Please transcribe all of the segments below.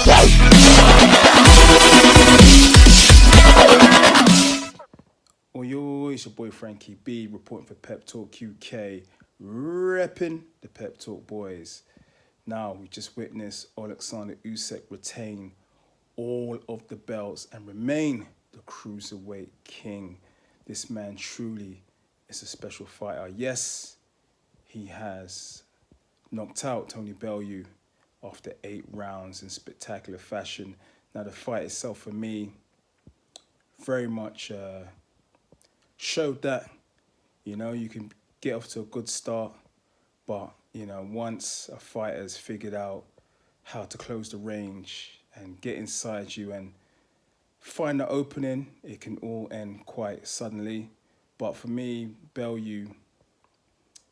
Yo, it's your boy Frankie B reporting for Pep Talk UK, repping the Pep Talk boys. Now, we just witnessed Oleksandr Usyk retain all of the belts and remain the cruiserweight king. This man truly is a special fighter. Yes, he has knocked out Tony Bellew after 8 rounds in spectacular fashion. Now, the fight itself for me very much showed that, you can get off to a good start, but, once a fighter's figured out how to close the range and get inside you and find the opening, it can all end quite suddenly. But for me, Bellew,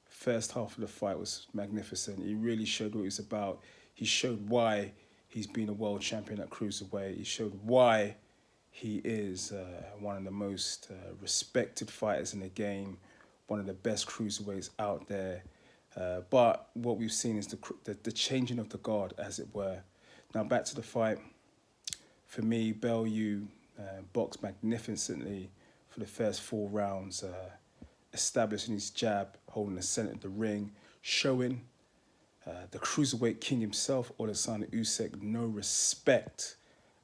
first half of the fight was magnificent. He really showed what he was about. He showed why he's been a world champion at cruiserweight. He showed why he is one of the most respected fighters in the game, one of the best cruiserweights out there. But what we've seen is the changing of the guard, as it were. Now back to the fight. For me, Bellew boxed magnificently for the first 4 rounds, establishing his jab, holding the center of the ring, showing the cruiserweight king himself, Oleksandr Usyk, no respect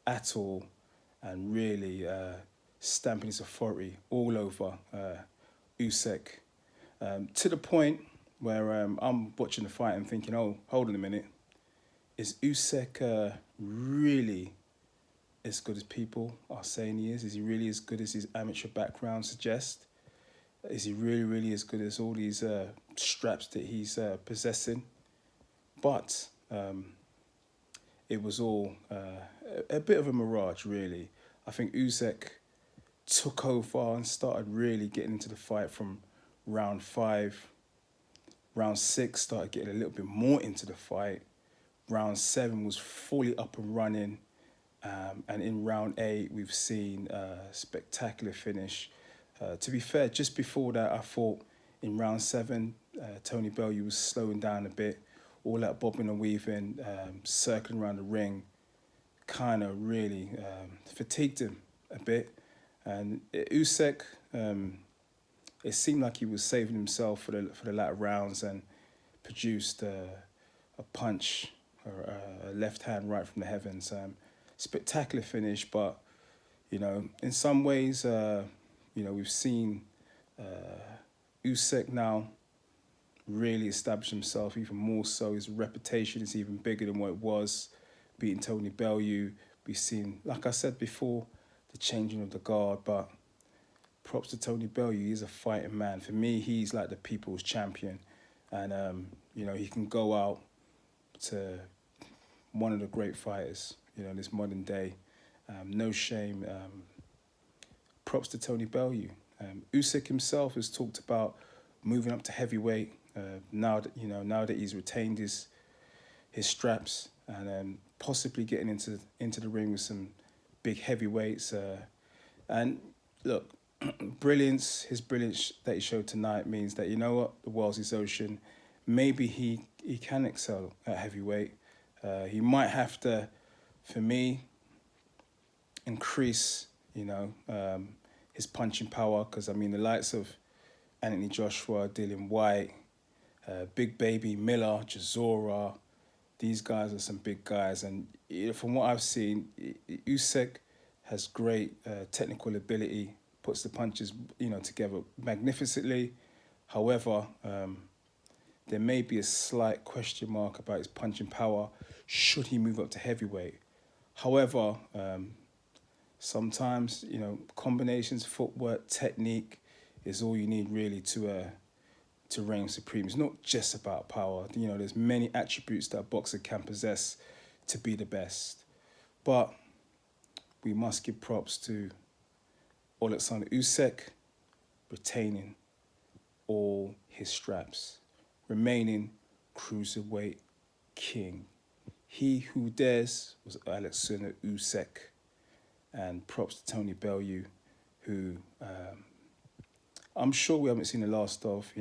at all, and really stamping his authority all over Usyk, to the point where I'm watching the fight and thinking, oh, hold on a minute, is Usyk really as good as people are saying he is? Is he really as good as his amateur background suggests? Is he really, really as good as all these straps that he's possessing? But it was all a bit of a mirage, really. I think Usyk took over and started really getting into the fight from round 5. Round 6 started getting a little bit more into the fight. Round 7 was fully up and running. And in round 8, we've seen a spectacular finish. To be fair, just before that, I thought in round 7, Tony Bellew was slowing down a bit. All that bobbing and weaving, circling around the ring, kind of really fatigued him a bit. And Usyk, it seemed like he was saving himself for the latter rounds and produced a punch or a left hand right from the heavens. Spectacular finish, but in some ways, we've seen Usyk now really establish himself even more so. His reputation is even bigger than what it was, beating Tony Bellew. We've seen, like I said before, the changing of the guard, but props to Tony Bellew. He's a fighting man. For me, he's like the people's champion, and he can go out to one of the great fighters, in this modern day. No shame. Props to Tony Bellew. Usyk himself has talked about moving up to heavyweight. Now that he's retained his straps, and possibly getting into the ring with some big heavyweights. And look, his brilliance that he showed tonight means that, the world's his ocean. Maybe he can excel at heavyweight. He might have to, for me, increase, his punching power, because the likes of Anthony Joshua, Dillian White, Big Baby, Miller, Chisora, these guys are some big guys. And from what I've seen, Usyk has great technical ability, puts the punches, together magnificently. However, there may be a slight question mark about his punching power should he move up to heavyweight. However, sometimes, combinations, footwork, technique is all you need really to reign supreme. It's not just about power. There's many attributes that a boxer can possess to be the best. But we must give props to Oleksandr Usyk retaining all his straps, remaining cruiserweight king. He who dares was Oleksandr Usyk. And props to Tony Bellew, who I'm sure we haven't seen the last of.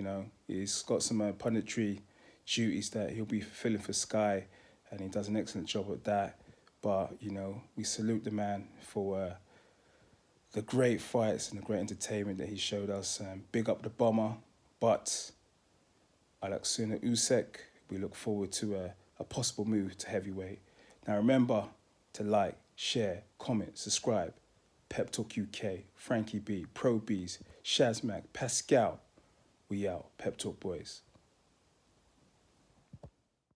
He's got some punditry duties that he'll be fulfilling for Sky, and he does an excellent job at that. But, you know, we salute the man for the great fights and the great entertainment that he showed us. Big up the bomber. But Oleksandr Usyk, we look forward to a possible move to heavyweight. Now remember to like, share, comment, subscribe. Pep Talk UK, Frankie B, Pro B's, Shazmac, Pascal. We out. Pep Talk boys.